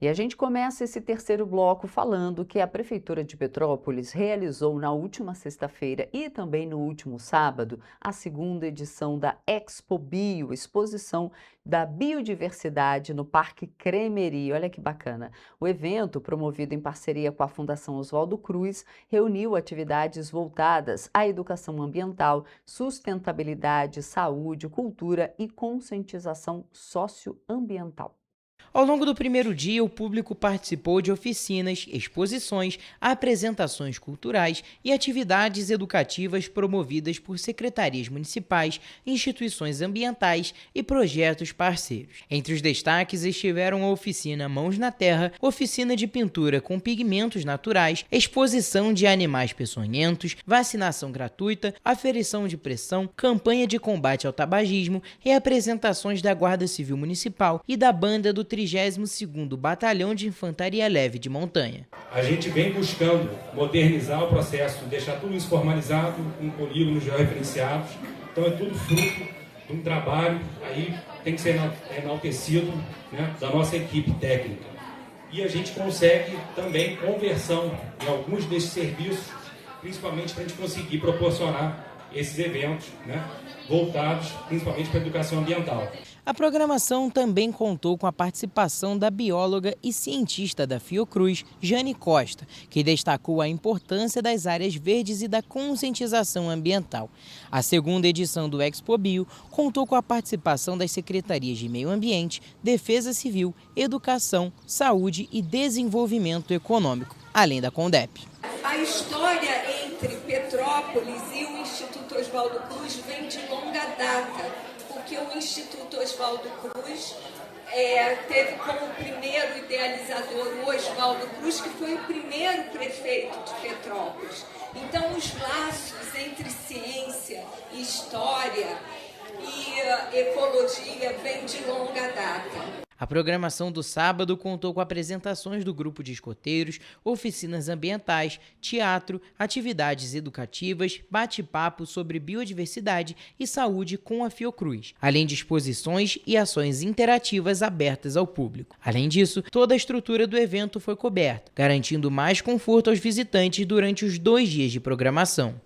E a gente começa esse terceiro bloco falando que a Prefeitura de Petrópolis realizou na última sexta-feira e também no último sábado a segunda edição da Expo Bio, exposição da biodiversidade no Parque Cremery. Olha que bacana. O evento, promovido em parceria com a Fundação Oswaldo Cruz, reuniu atividades voltadas à educação ambiental, sustentabilidade, saúde, cultura e conscientização socioambiental. Ao longo do primeiro dia, o público participou de oficinas, exposições, apresentações culturais e atividades educativas promovidas por secretarias municipais, instituições ambientais e projetos parceiros. Entre os destaques estiveram a oficina Mãos na Terra, oficina de pintura com pigmentos naturais, exposição de animais peçonhentos, vacinação gratuita, aferição de pressão, campanha de combate ao tabagismo e apresentações da Guarda Civil Municipal e da banda do 32º Batalhão de Infantaria Leve de Montanha. A gente vem buscando modernizar o processo, deixar tudo isso formalizado, com polígonos georreferenciados. Então é tudo fruto de um trabalho, aí tem que ser enaltecido, né, da nossa equipe técnica. E a gente consegue também conversão em alguns desses serviços, principalmente para a gente conseguir proporcionar esses eventos, né, voltados principalmente para a educação ambiental. A programação também contou com a participação da bióloga e cientista da Fiocruz, Jane Costa, que destacou a importância das áreas verdes e da conscientização ambiental. A segunda edição do Expo Bio contou com a participação das secretarias de Meio Ambiente, Defesa Civil, Educação, Saúde e Desenvolvimento Econômico, além da Condep. A história entre Petrópolis e o Instituto Oswaldo Cruz vem de longa data, porque o Instituto Oswaldo Cruz teve como primeiro idealizador o Oswaldo Cruz, que foi o primeiro prefeito de Petrópolis. Então, os laços entre ciência, história e ecologia vêm de longa data. A programação do sábado contou com apresentações do grupo de escoteiros, oficinas ambientais, teatro, atividades educativas, bate-papo sobre biodiversidade e saúde com a Fiocruz, além de exposições e ações interativas abertas ao público. Além disso, toda a estrutura do evento foi coberta, garantindo mais conforto aos visitantes durante os 2 dias de programação.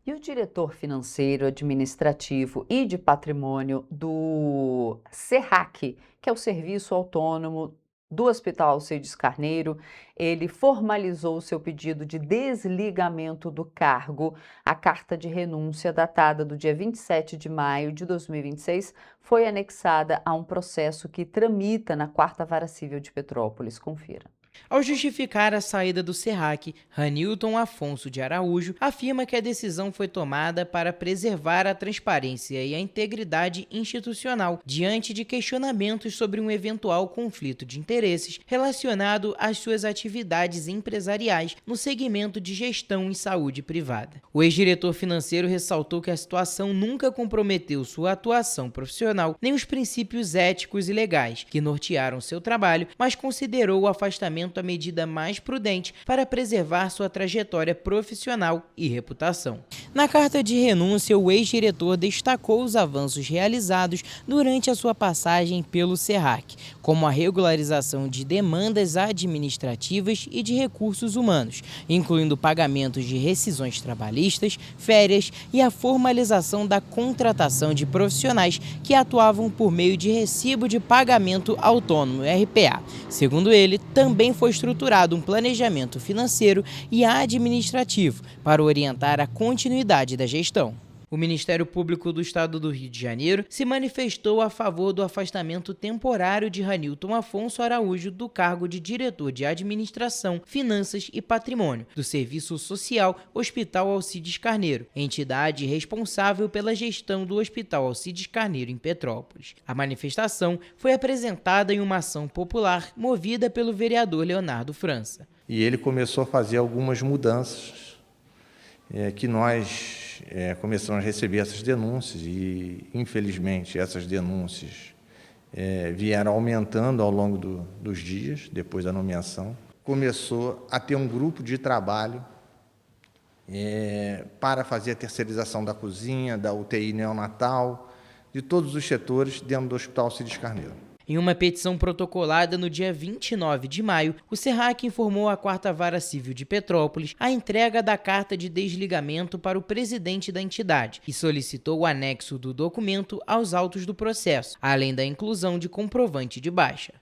E o diretor financeiro, administrativo e de patrimônio do SERRAC, que é o Serviço Autônomo do Hospital Alcides Carneiro, ele formalizou o seu pedido de desligamento do cargo. A carta de renúncia, datada do dia 27 de maio de 2026, foi anexada a um processo que tramita na 4ª Vara Civil de Petrópolis. Confira. Ao justificar a saída do SERRAC, Ranilton Afonso de Araújo afirma que a decisão foi tomada para preservar a transparência e a integridade institucional diante de questionamentos sobre um eventual conflito de interesses relacionado às suas atividades empresariais no segmento de gestão em saúde privada. O ex-diretor financeiro ressaltou que a situação nunca comprometeu sua atuação profissional nem os princípios éticos e legais que nortearam seu trabalho, mas considerou o afastamento confinamento a medida mais prudente para preservar sua trajetória profissional e reputação. Na carta de renúncia, o ex-diretor destacou os avanços realizados durante a sua passagem pelo SERRAC, como a regularização de demandas administrativas e de recursos humanos, incluindo pagamentos de rescisões trabalhistas, férias e a formalização da contratação de profissionais que atuavam por meio de recibo de pagamento autônomo, RPA. Segundo ele, também foi estruturado um planejamento financeiro e administrativo para orientar a continuidade da gestão. O Ministério Público do Estado do Rio de Janeiro se manifestou a favor do afastamento temporário de Ranilton Afonso Araújo do cargo de diretor de Administração, Finanças e Patrimônio do Serviço Social Hospital Alcides Carneiro, entidade responsável pela gestão do Hospital Alcides Carneiro em Petrópolis. A manifestação foi apresentada em uma ação popular movida pelo vereador Leonardo França. E ele começou a fazer algumas mudanças que nós começamos a receber essas denúncias e, infelizmente, essas denúncias vieram aumentando ao longo dos dias, depois da nomeação. Começou a ter um grupo de trabalho para fazer a terceirização da cozinha, da UTI neonatal, de todos os setores dentro do Hospital Alcides Carneiro. Em uma petição protocolada no dia 29 de maio, o SERRAC informou à 4ª Vara Civil de Petrópolis a entrega da carta de desligamento para o presidente da entidade e solicitou o anexo do documento aos autos do processo, além da inclusão de comprovante de baixa.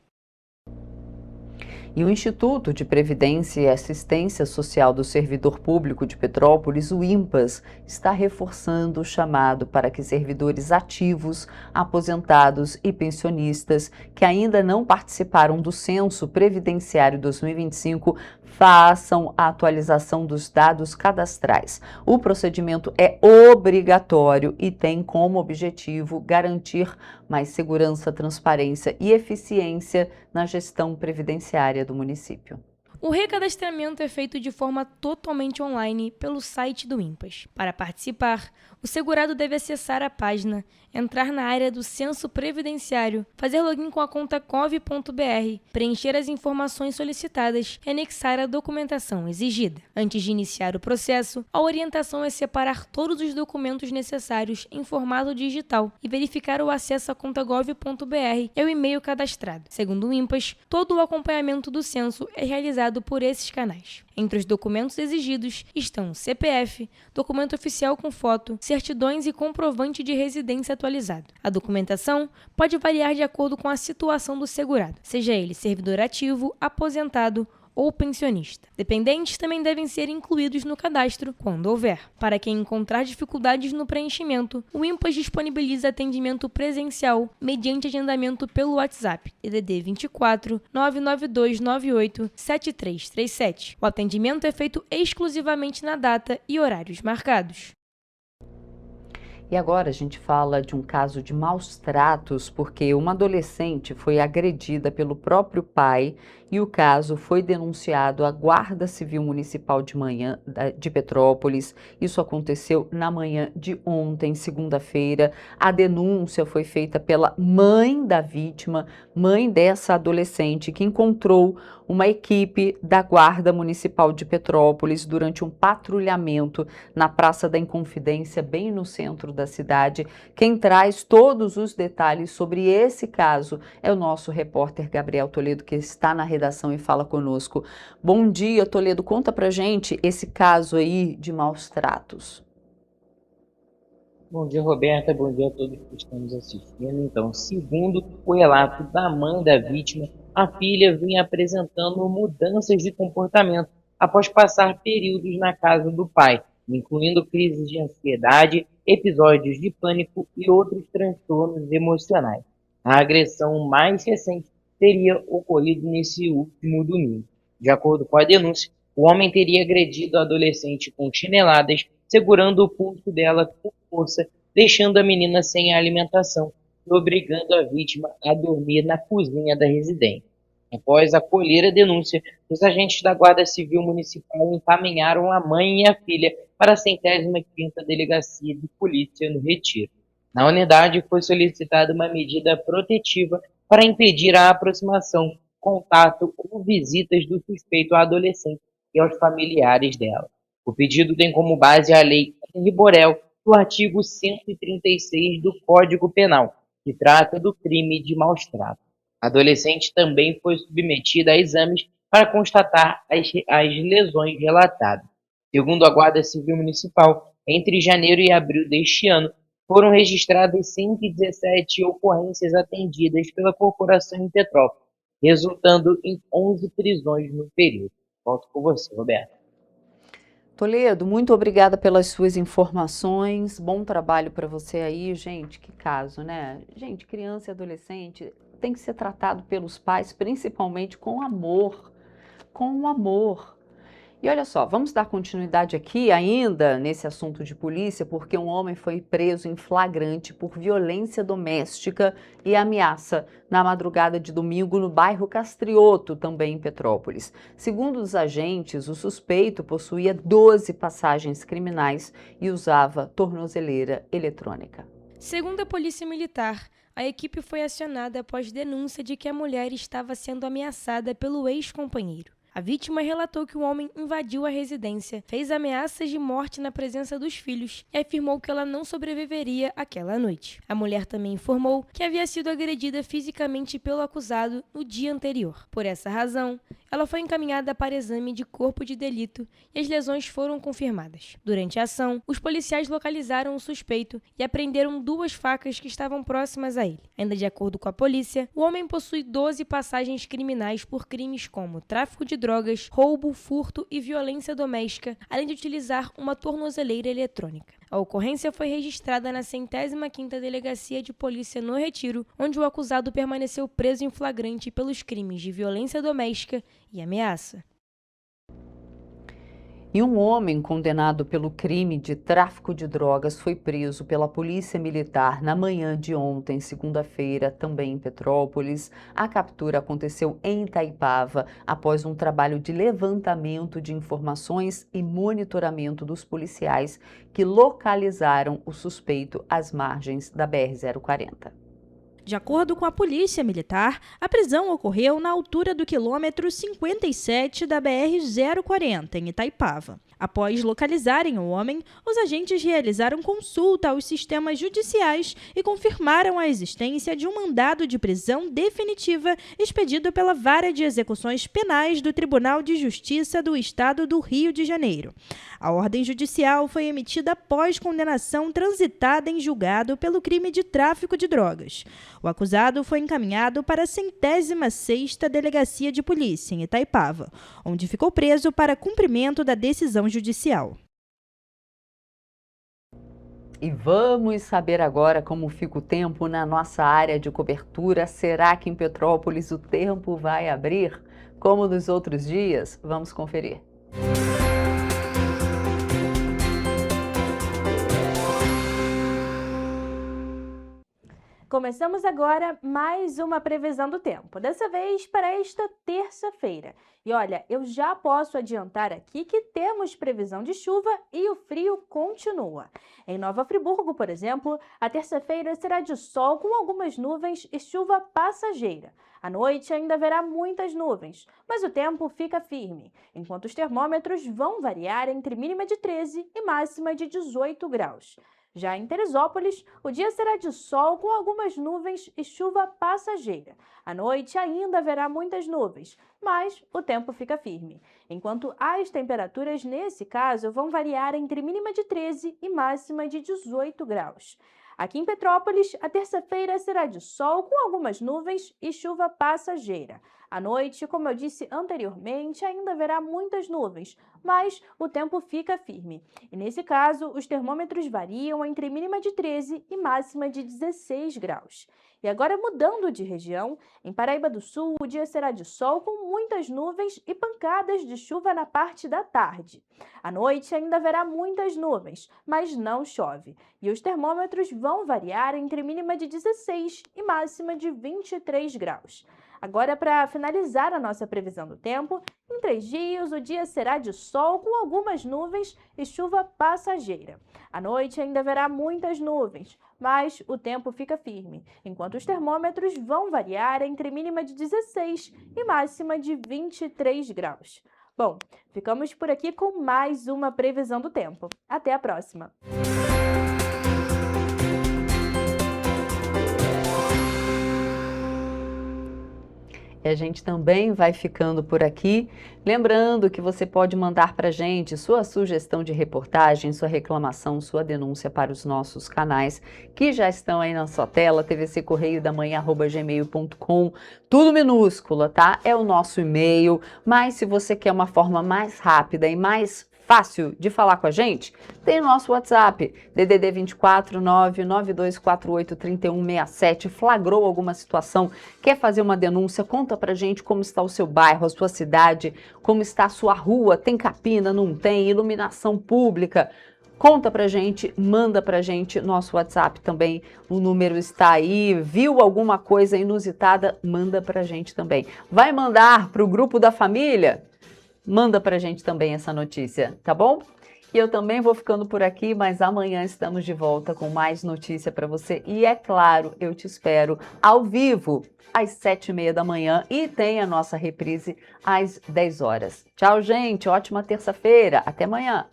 E o Instituto de Previdência e Assistência Social do Servidor Público de Petrópolis, o INPAS, está reforçando o chamado para que servidores ativos, aposentados e pensionistas que ainda não participaram do Censo Previdenciário 2025 façam a atualização dos dados cadastrais. O procedimento é obrigatório e tem como objetivo garantir mais segurança, transparência e eficiência na gestão previdenciária do município. O recadastramento é feito de forma totalmente online pelo site do INPAS. Para participar, o segurado deve acessar a página, entrar na área do Censo Previdenciário, fazer login com a conta cov.br, preencher as informações solicitadas e anexar a documentação exigida. Antes de iniciar o processo, a orientação é separar todos os documentos necessários em formato digital e verificar o acesso à conta gov.br e ao e-mail cadastrado. Segundo o INPAS, todo o acompanhamento do censo é realizado por esses canais. Entre os documentos exigidos estão CPF, documento oficial com foto, certidões e comprovante de residência atualizado. A documentação pode variar de acordo com a situação do segurado, seja ele servidor ativo, aposentado ou pensionista. Dependentes também devem ser incluídos no cadastro quando houver. Para quem encontrar dificuldades no preenchimento, o INPAS disponibiliza atendimento presencial mediante agendamento pelo WhatsApp DDD 24 992 98 7337. O atendimento é feito exclusivamente na data e horários marcados. E agora a gente fala de um caso de maus tratos, porque uma adolescente foi agredida pelo próprio pai e o caso foi denunciado à Guarda Civil Municipal de Petrópolis. Isso aconteceu na manhã de ontem, segunda-feira. A denúncia foi feita pela mãe da vítima, mãe dessa adolescente, que encontrou uma equipe da Guarda Municipal de Petrópolis durante um patrulhamento na Praça da Inconfidência, bem no centro da cidade. Quem traz todos os detalhes sobre esse caso é o nosso repórter Gabriel Toledo, que está na redação e fala conosco. Bom dia, Toledo. Conta pra gente esse caso aí de maus tratos. Bom dia, Roberta. Bom dia a todos que estão nos assistindo. Então, segundo o relato da mãe da vítima, a filha vinha apresentando mudanças de comportamento após passar períodos na casa do pai, incluindo crises de ansiedade, episódios de pânico e outros transtornos emocionais. A agressão mais recente teria ocorrido nesse último domingo. De acordo com a denúncia, o homem teria agredido a adolescente com chineladas, segurando o pulso dela com força, deixando a menina sem alimentação e obrigando a vítima a dormir na cozinha da residência. Após acolher a denúncia, os agentes da Guarda Civil Municipal encaminharam a mãe e a filha para a 105ª Delegacia de Polícia no Retiro. Na unidade foi solicitada uma medida protetiva para impedir a aproximação contato ou visitas do suspeito à adolescente e aos familiares dela. O pedido tem como base a Lei Henri Borel, do artigo 136 do Código Penal, que trata do crime de maus-tratos. A adolescente também foi submetida a exames para constatar as lesões relatadas. Segundo a Guarda Civil Municipal, entre janeiro e abril deste ano, foram registradas 117 ocorrências atendidas pela corporação em Petrópolis, resultando em 11 prisões no período. Volto com você, Roberto. Toledo, muito obrigada pelas suas informações. Bom trabalho para você aí, gente. Que caso, né? Gente, criança e adolescente tem que ser tratado pelos pais, principalmente com amor. Com amor. E olha só, vamos dar continuidade aqui ainda nesse assunto de polícia, porque um homem foi preso em flagrante por violência doméstica e ameaça na madrugada de domingo no bairro Castrioto, também em Petrópolis. Segundo os agentes, o suspeito possuía 12 passagens criminais e usava tornozeleira eletrônica. Segundo a Polícia Militar, a equipe foi acionada após denúncia de que a mulher estava sendo ameaçada pelo ex-companheiro. A vítima relatou que o homem invadiu a residência, fez ameaças de morte na presença dos filhos e afirmou que ela não sobreviveria àquela noite. A mulher também informou que havia sido agredida fisicamente pelo acusado no dia anterior. Por essa razão, ela foi encaminhada para exame de corpo de delito e as lesões foram confirmadas. Durante a ação, os policiais localizaram o suspeito e apreenderam 2 facas que estavam próximas a ele. Ainda de acordo com a polícia, o homem possui 12 passagens criminais por crimes como tráfico de drogas, roubo, furto e violência doméstica, além de utilizar uma tornozeleira eletrônica. A ocorrência foi registrada na 105ª Delegacia de Polícia no Retiro, onde o acusado permaneceu preso em flagrante pelos crimes de violência doméstica e ameaça. E um homem condenado pelo crime de tráfico de drogas foi preso pela Polícia Militar na manhã de ontem, segunda-feira, também em Petrópolis. A captura aconteceu em Itaipava após um trabalho de levantamento de informações e monitoramento dos policiais que localizaram o suspeito às margens da BR-040. De acordo com a Polícia Militar, a prisão ocorreu na altura do quilômetro 57 da BR-040, em Itaipava. Após localizarem o homem, os agentes realizaram consulta aos sistemas judiciais e confirmaram a existência de um mandado de prisão definitiva expedido pela Vara de Execuções Penais do Tribunal de Justiça do Estado do Rio de Janeiro. A ordem judicial foi emitida após condenação transitada em julgado pelo crime de tráfico de drogas. O acusado foi encaminhado para a 106ª Delegacia de Polícia, em Itaipava, onde ficou preso para cumprimento da decisão judicial. E vamos saber agora como fica o tempo na nossa área de cobertura. Será que em Petrópolis o tempo vai abrir como nos outros dias? Vamos conferir. Começamos agora mais uma previsão do tempo, dessa vez para esta terça-feira. E olha, eu já posso adiantar aqui que temos previsão de chuva e o frio continua. Em Nova Friburgo, por exemplo, a terça-feira será de sol com algumas nuvens e chuva passageira. À noite ainda haverá muitas nuvens, mas o tempo fica firme, enquanto os termômetros vão variar entre mínima de 13 e máxima de 18 graus. Já em Teresópolis, o dia será de sol com algumas nuvens e chuva passageira. À noite ainda haverá muitas nuvens, mas o tempo fica firme, enquanto as temperaturas nesse caso vão variar entre mínima de 13 e máxima de 18 graus. Aqui em Petrópolis, a terça-feira será de sol com algumas nuvens e chuva passageira. À noite, como eu disse anteriormente, ainda haverá muitas nuvens, mas o tempo fica firme. E nesse caso, os termômetros variam entre mínima de 13 e máxima de 16 graus. E agora, mudando de região, em Paraíba do Sul, o dia será de sol com muitas nuvens e pancadas de chuva na parte da tarde. À noite ainda haverá muitas nuvens, mas não chove. E os termômetros vão variar entre mínima de 16 e máxima de 23 graus. Agora, para finalizar a nossa previsão do tempo, em 3 dias o dia será de sol com algumas nuvens e chuva passageira. À noite ainda haverá muitas nuvens, mas o tempo fica firme, enquanto os termômetros vão variar entre mínima de 16 e máxima de 23 graus. Bom, ficamos por aqui com mais uma previsão do tempo. Até a próxima! E a gente também vai ficando por aqui. Lembrando que você pode mandar para a gente sua sugestão de reportagem, sua reclamação, sua denúncia para os nossos canais, que já estão aí na sua tela, tvccorreiodamanhã@gmail.com, tudo minúscula, tá? É o nosso e-mail, mas se você quer uma forma mais rápida e mais fácil de falar com a gente, tem o nosso WhatsApp, DDD 24 99248 3167, flagrou alguma situação, quer fazer uma denúncia, conta pra gente como está o seu bairro, a sua cidade, como está a sua rua, tem capina, não tem, iluminação pública, conta pra gente, manda pra gente, nosso WhatsApp também, o número está aí, viu alguma coisa inusitada, manda pra gente também. Vai mandar pro grupo da família? Manda pra gente também essa notícia, tá bom? E eu também vou ficando por aqui, mas amanhã estamos de volta com mais notícia para você. E é claro, eu te espero ao vivo às 7h30 da manhã e tem a nossa reprise às 10 horas. Tchau, gente. Ótima terça-feira. Até amanhã.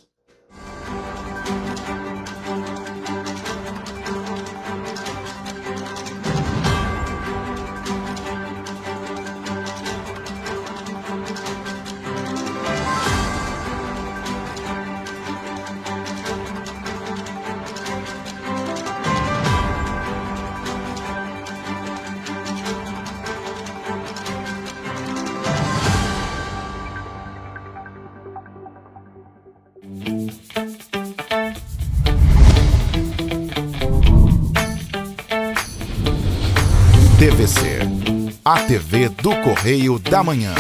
TVC, a TV do Correio da Manhã.